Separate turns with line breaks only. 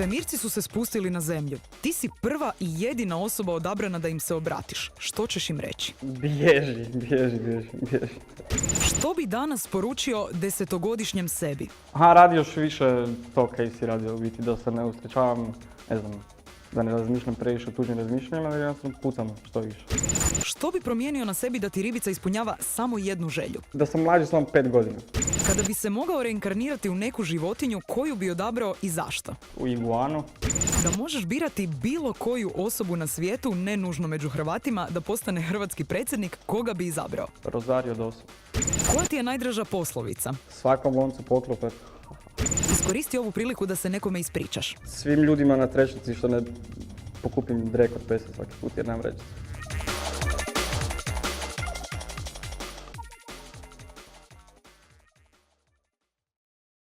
Svemirci su se spustili na zemlju. Ti si prva i jedina osoba odabrana da im se obratiš. Što ćeš im reći?
Bježi.
Što bi danas poručio 10-godišnjem sebi?
Radi još više to kaj si radio u biti, da se ne usrećavam, ne znam, da ne razmišljam previše o tuđim razmišljanjima, jer ja sam pucam što više.
Što bi promijenio na sebi da ti ribica ispunjava samo jednu želju?
Da sam mlađi samo 5 godina.
Kada bi se mogao reinkarnirati u neku životinju, koju bi odabrao i zašto?
U iguanu.
Da možeš birati bilo koju osobu na svijetu, ne nužno među Hrvatima, da postane hrvatski predsjednik, koga bi izabrao?
Rosario Dawson.
Koja ti je najdraža poslovica?
Svakom loncu poklope.
Iskoristi ovu priliku da se nekome ispričaš.
Svim ljudima na trećnici što ne pokupim drek od pesa svaki put jer nemam reći.